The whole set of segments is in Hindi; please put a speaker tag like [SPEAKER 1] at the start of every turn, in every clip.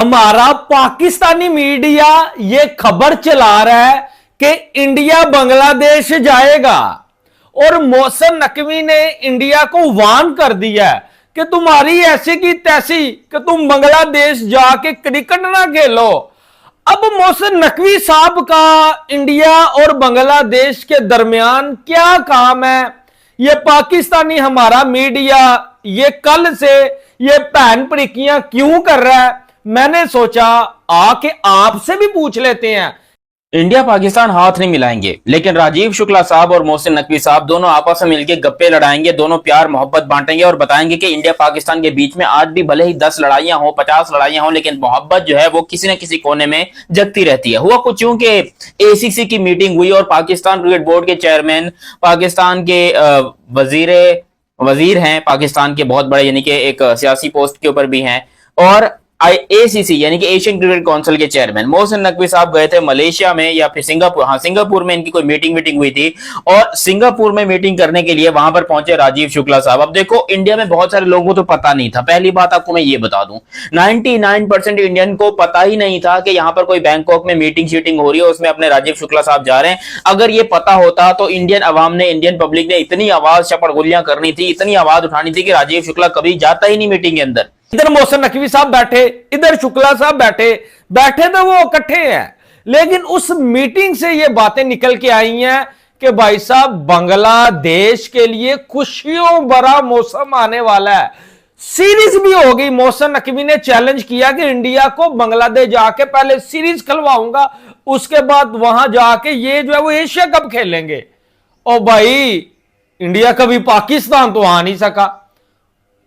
[SPEAKER 1] हमारा पाकिस्तानी मीडिया ये खबर चला रहा है कि इंडिया बांग्लादेश जाएगा और मोहसिन नकवी ने इंडिया को वार्न कर दिया है कि तुम्हारी ऐसी की तैसी कि तुम बांग्लादेश जाके क्रिकेट ना खेलो। अब मोहसिन नकवी साहब का इंडिया और बांग्लादेश के दरमियान क्या काम है? ये पाकिस्तानी हमारा मीडिया ये कल से ये पैन परिकियां क्यों कर रहा है? मैंने सोचा आके आपसे भी पूछ लेते हैं।
[SPEAKER 2] इंडिया पाकिस्तान हाथ नहीं मिलाएंगे, लेकिन राजीव शुक्ला साहब और मोहसिन नकवी साहब दोनों आपस में मिलकर गप्पे लड़ाएंगे, दोनों प्यार मोहब्बत बांटेंगे और बताएंगे कि इंडिया पाकिस्तान के बीच में आज भी भले ही 10 लड़ाइयां हो, 50 लड़ाइयां हो, लेकिन मोहब्बत जो है वो किसी न किसी कोने में जगती रहती है। हुआ कुछ यूं कि एसीसी की मीटिंग हुई और पाकिस्तान क्रिकेट बोर्ड के चेयरमैन, पाकिस्तान के वजीर हैं, पाकिस्तान के बहुत बड़े यानी कि एक सियासी पोस्ट के ऊपर भी हैं, और आईएसीसी यानी कि एशियन क्रिकेट काउंसिल के चेयरमैन मोहसिन नकवी साहब गए थे मलेशिया में या फिर सिंगापुर, सिंगापुर में इनकी कोई मीटिंग हुई थी और सिंगापुर में मीटिंग करने के लिए वहां पर पहुंचे राजीव शुक्ला साहब। अब देखो, इंडिया में बहुत सारे लोगों को तो पता नहीं था। पहली बात आपको मैं ये बता दूं, 99% इंडियन को पता ही नहीं था कि यहां पर कोई बैंकॉक में मीटिंग हो रही है, उसमें अपने राजीव शुक्ला साहब जा रहे हैं। अगर ये पता होता तो इंडियन अवाम ने, इंडियन पब्लिक ने इतनी आवाज चपड़गुलियां करनी थी, इतनी आवाज उठानी थी कि राजीव शुक्ला कभी जाता ही नहीं मीटिंग के अंदर।
[SPEAKER 1] इधर मोहसिन नकवी साहब बैठे, इधर शुक्ला साहब बैठे तो वो इकट्ठे हैं, लेकिन उस मीटिंग से ये बातें निकल के आई हैं कि भाई साहब बांग्लादेश के लिए खुशियों भरा मौसम आने वाला है। सीरीज भी हो गई। मोहसिन नकवी ने चैलेंज किया कि इंडिया को बांग्लादेश जाके पहले सीरीज खिलवाऊंगा, उसके बाद वहां जाके ये जो है वो एशिया कप खेलेंगे। और भाई इंडिया कभी पाकिस्तान तो आ नहीं सका,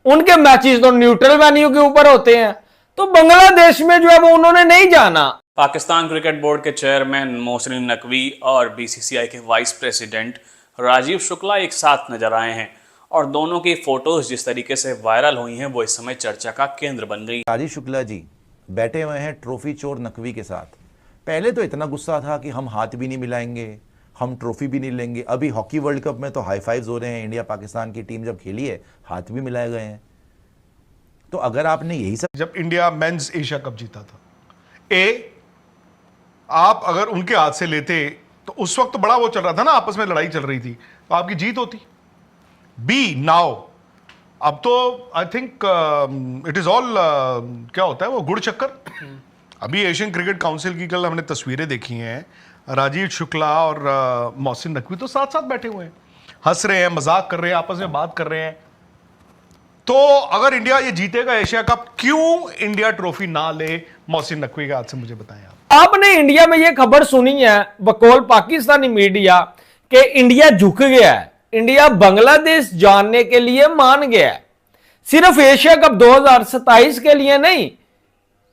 [SPEAKER 1] उनके मैचेस तो न्यूट्रल वेन्यू के ऊपर होते हैं, तो बांग्लादेश में जो है वो उन्होंने नहीं जाना।
[SPEAKER 3] पाकिस्तान क्रिकेट बोर्ड के चेयरमैन मोहसिन नकवी और बीसीसीआई के वाइस प्रेसिडेंट राजीव शुक्ला एक साथ नजर आए हैं और दोनों की फोटोज जिस तरीके से वायरल हुई हैं वो इस समय चर्चा का केंद्र बन गई।
[SPEAKER 4] राजीव शुक्ला जी बैठे हुए हैं ट्रॉफी चोर नकवी के साथ। पहले तो इतना गुस्सा था कि हम हाथ भी नहीं मिलाएंगे, हम ट्रॉफी भी नहीं लेंगे। अभी हॉकी वर्ल्ड कप में तो हाई फाइव्स हो रहे हैं, इंडिया पाकिस्तान की टीम जब खेली है हाथ भी मिलाए गए हैं। तो अगर आपने यही सब,
[SPEAKER 5] जब इंडिया मेंस एशिया कप जीता था, आप अगर उनके हाथ से लेते तो उस वक्त बड़ा वो चल रहा था ना, आपस में लड़ाई चल रही थी, तो आपकी जीत होती। नाउ अब तो I think it is all क्या होता है वो गुड़ चक्कर। अभी एशियन क्रिकेट काउंसिल की कल हमने तस्वीरें देखी हैं, राजीव शुक्ला और मोहसिन नकवी तो साथ साथ बैठे हुए हैं, हंस रहे हैं, मजाक कर रहे हैं, आपस में बात कर रहे हैं। तो अगर इंडिया ये जीतेगा एशिया कप, क्यों इंडिया ट्रॉफी ना ले मोहसिन नकवी के हाथ से, मुझे बताएं आप।
[SPEAKER 1] आपने इंडिया में ये खबर सुनी है बकौल पाकिस्तानी मीडिया कि इंडिया झुक गया है, इंडिया बांग्लादेश जानने के लिए मान गया है, सिर्फ एशिया कप 2027 के लिए नहीं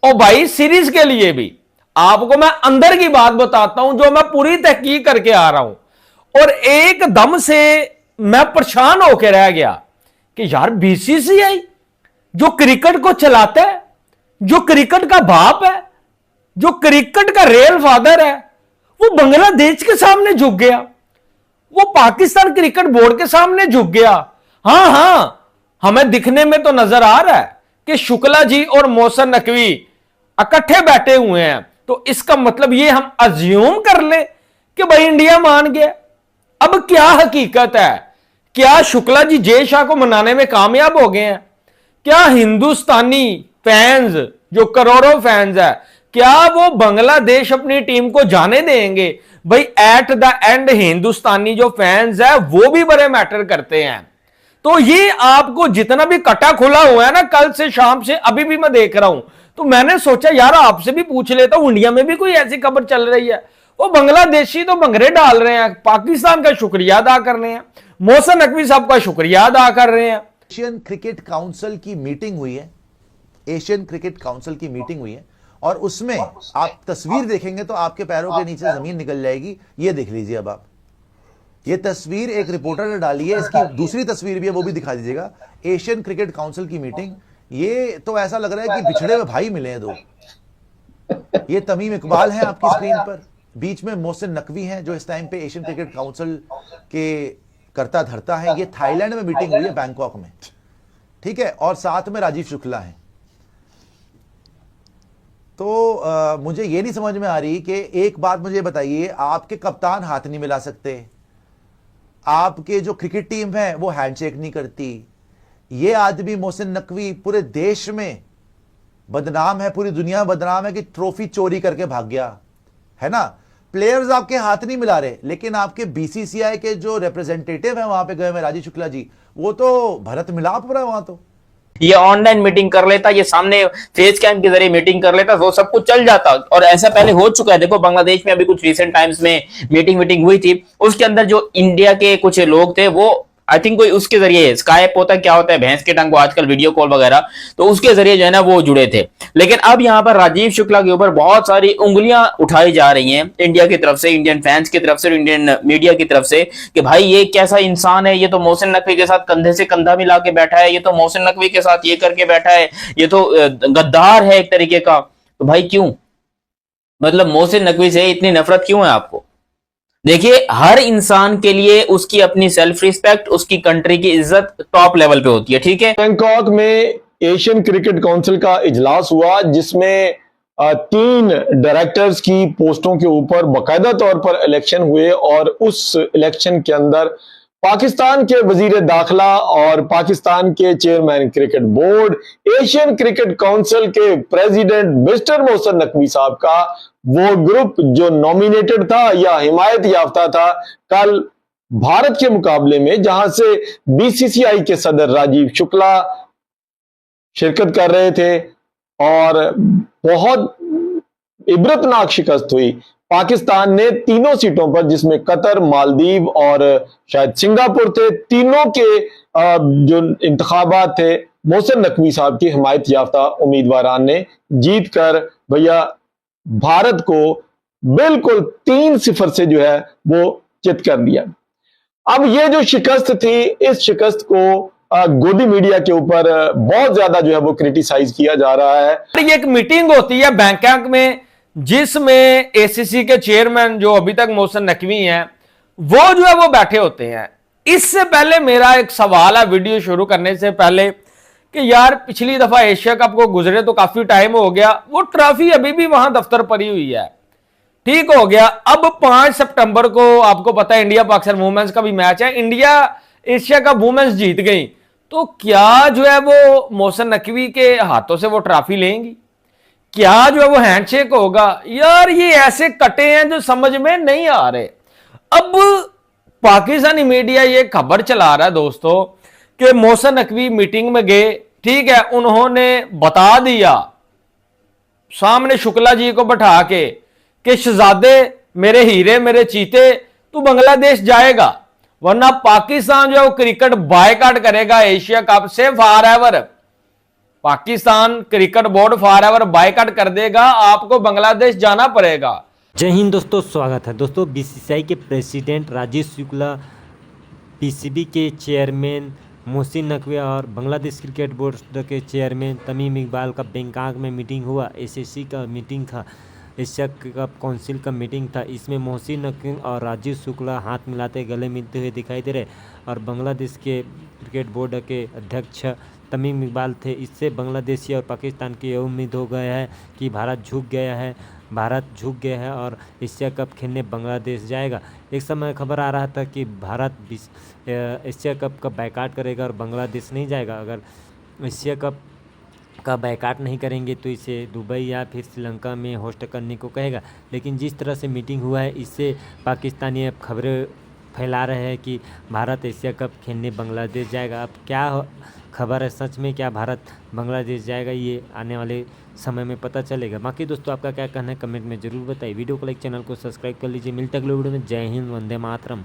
[SPEAKER 1] और भाई सीरीज के लिए भी। आपको मैं अंदर की बात बताता हूं जो मैं पूरी तहकीक करके आ रहा हूं, और एकदम से मैं परेशान होकर रह गया कि यार बीसीसीआई जो क्रिकेट को चलाता है, जो क्रिकेट का बाप है, जो क्रिकेट का रियल फादर है, वो बांग्लादेश के सामने झुक गया, वो पाकिस्तान क्रिकेट बोर्ड के सामने झुक गया। हां, हमें दिखने में तो नजर आ रहा है कि शुक्ला जी और मोहसिन नकवी इकट्ठे बैठे हुए हैं, तो इसका मतलब ये हम अज्यूम कर ले कि भाई इंडिया मान गया। अब क्या हकीकत है? क्या शुक्ला जी जय शाह को मनाने में कामयाब हो गए हैं? क्या हिंदुस्तानी फैंस जो करोड़ों फैंस है, क्या वो बांग्लादेश अपनी टीम को जाने देंगे? भाई एट द एंड हिंदुस्तानी जो फैंस है वो भी बड़े मैटर करते हैं। तो ये आपको जितना भी कटा खुला हुआ है ना, कल से शाम से अभी भी मैं देख रहा हूं, तो मैंने सोचा यार आपसे भी पूछ लेता हूं, इंडिया में भी कोई ऐसी खबर चल रही है? वो बांग्लादेशी तो भंगरे डाल रहे हैं, पाकिस्तान का शुक्रिया अदा कर रहे हैं, मोहसिन नकवी साहब का शुक्रिया अदा कर रहे हैं।
[SPEAKER 4] एशियन क्रिकेट काउंसिल की मीटिंग हुई है, एशियन क्रिकेट काउंसिल की मीटिंग हुई है और उसमें आप तस्वीर देखेंगे तो आपके पैरों के नीचे जमीन निकल जाएगी। ये देख लीजिए अब आप, ये तस्वीर एक रिपोर्टर ने डाली है, इसकी दूसरी तस्वीर भी है, वो भी दिखा दीजिएगा। एशियन क्रिकेट काउंसिल की मीटिंग, ये तो ऐसा लग रहा है कि बिछड़े हुए भाई मिले हैं दो। ये तमीम इकबाल है आपकी स्क्रीन पर, बीच में मोहसिन नकवी हैं जो इस टाइम पे एशियन क्रिकेट काउंसिल के करता धरता है। ये थाईलैंड में मीटिंग हुई है, बैंकॉक में, ठीक है, और साथ में राजीव शुक्ला है। तो मुझे ये नहीं समझ में आ रही कि एक बात मुझे बताइए, आपके कप्तान हाथ नहीं मिला सकते, आपके जो क्रिकेट टीम है वो हैंडशेक नहीं करती, ये आदमी मोहसिन नकवी पूरे देश में बदनाम है, पूरी दुनिया में बदनाम है कि ट्रॉफी चोरी करके भाग गया है ना। प्लेयर्स आपके हाथ नहीं मिला रहे, लेकिन आपके बीसीसीआई के जो रिप्रेजेंटेटिव हैं वहां पे गए हुए राजीव शुक्ला जी, वो तो भरत मिलाप हो रहा है वहां तो।
[SPEAKER 2] ये ऑनलाइन मीटिंग कर लेता, ये सामने फेस कैम के जरिए मीटिंग कर लेता, वो सब कुछ चल जाता। और ऐसा पहले हो चुका है, देखो बांग्लादेश में अभी कुछ रिसेंट टाइम्स में मीटिंग हुई थी, उसके अंदर जो इंडिया के कुछ लोग थे वो आई थिंक कोई उसके जरिए स्काइप होता क्या होता है, भैंस के टंग को आजकल वीडियो कॉल वगैरह, तो उसके जरिए जो है ना वो जुड़े थे। लेकिन अब यहां पर राजीव शुक्ला के ऊपर बहुत सारी उंगलियां उठाई जा रही हैं इंडिया की तरफ से, इंडियन फैंस की तरफ से, इंडियन मीडिया की तरफ से, कि भाई ये कैसा इंसान है, ये तो मोहसिन नकवी के साथ कंधे से कंधा मिला के बैठा है, ये तो मोहसिन नकवी के साथ ये करके बैठा है, ये तो गद्दार है एक तरीके का। तो भाई क्यों, मतलब मोहसिन नकवी से इतनी नफरत क्यों है आपको? देखिए, हर इंसान के लिए उसकी अपनी सेल्फ रिस्पेक्ट, उसकी कंट्री की इज्जत टॉप लेवल पे होती है, ठीक है।
[SPEAKER 6] बैंकॉक में एशियन क्रिकेट काउंसिल का इजलास हुआ, जिसमें 3 डायरेक्टर्स की पोस्टों के ऊपर बाकायदा तौर पर इलेक्शन हुए, और उस इलेक्शन के अंदर पाकिस्तान के वजीर दाखिला और पाकिस्तान के chairman cricket board, Asian cricket council के प्रेसिडेंट मिस्टर मोहसिन नकवी साहब का वो ग्रुप जो नॉमिनेटेड था या हिमायत याफ्ता था, कल भारत के मुकाबले में, जहां से बीसीसीआई के सदर राजीव शुक्ला शिरकत कर रहे थे, और बहुत इबरतनाक शिकस्त हुई। पाकिस्तान ने 3 सीटों पर, जिसमें कतर, मालदीव और शायद सिंगापुर थे, तीनों के जो इंतखाबात थे मोहसिन नकवी साहब की हिमायत याफ्ता उम्मीदवारान ने जीत कर भैया भारत को बिल्कुल 3-0 से जो है वो चित कर दिया। अब ये जो शिकस्त थी, इस शिकस्त को गोदी मीडिया के ऊपर बहुत ज्यादा जो है वो क्रिटिसाइज किया जा रहा है।
[SPEAKER 1] ये एक मीटिंग होती है बैंकॉक में, जिसमें एसीसी के चेयरमैन जो अभी तक मोहसिन नकवी हैं वो जो है वो बैठे होते हैं। इससे पहले मेरा एक सवाल है वीडियो शुरू करने से पहले कि यार पिछली दफा एशिया कप को गुजरे तो काफी टाइम हो गया, वो ट्रॉफी अभी भी वहां दफ्तर पड़ी हुई है, ठीक हो गया। अब 5 सितंबर को आपको पता है इंडिया पाकिस्तान वुमेन्स का भी मैच है, इंडिया एशिया कप वुमेन्स जीत गई, तो क्या जो है वो मोहसिन नकवी के हाथों से वो ट्रॉफी लेंगी? क्या जो है वो हैंडशेक होगा? यार ये ऐसे कटे हैं जो समझ में नहीं आ रहे। अब पाकिस्तानी मीडिया ये खबर चला रहा है दोस्तों कि मोहसिन नकवी मीटिंग में गए, ठीक है, उन्होंने बता दिया सामने शुक्ला जी को बैठा के कि शहजादे मेरे हीरे मेरे चीते, तू बांग्लादेश जाएगा वरना पाकिस्तान जो है वो क्रिकेट बायकॉट करेगा एशिया कप से forever. Pakistan cricket board forever boycott कर देगा, आपको बांग्लादेश जाना पड़ेगा।
[SPEAKER 7] जय हिंद दोस्तों, स्वागत है दोस्तों। बीसीसीआई के प्रेसिडेंट राजीव शुक्ला, पीसीबी के चेयरमैन मोहसिन नकवी और बांग्लादेश क्रिकेट बोर्ड के चेयरमैन तमीम इकबाल का बैंकॉक में मीटिंग हुआ। एसएससी का मीटिंग था, एशिया कप काउंसिल का मीटिंग था। इसमें मोहसिन नकवी और राजीव शुक्ला हाथ मिलाते गले मिलते हुए दिखाई दे रहे, और बांग्लादेश के क्रिकेट बोर्ड के अध्यक्ष तमीम इकबाल थे। इससे बांग्लादेशी और पाकिस्तान की यह उम्मीद हो गया है कि भारत झुक गया है और एशिया कप खेलने बांग्लादेश जाएगा। एक समय खबर आ रहा था कि भारत एशिया कप का बायकॉट करेगा और बांग्लादेश नहीं जाएगा। अगर एशिया कप का बायकॉट नहीं करेंगे तो इसे दुबई या फिर श्रीलंका में होस्ट करने को कहेगा। लेकिन जिस तरह से मीटिंग हुआ है, इससे पाकिस्तानी अब खबरें फैला रहे हैं कि भारत एशिया कप खेलने बांग्लादेश जाएगा। अब क्या खबर है सच में, क्या भारत बांग्लादेश जाएगा, ये आने वाले समय में पता चलेगा। बाकी दोस्तों आपका क्या कहना है कमेंट में जरूर बताइए। वीडियो को लाइक, चैनल को सब्सक्राइब कर लीजिए। मिलते अगले वीडियो में। जय हिंद, वंदे मातरम।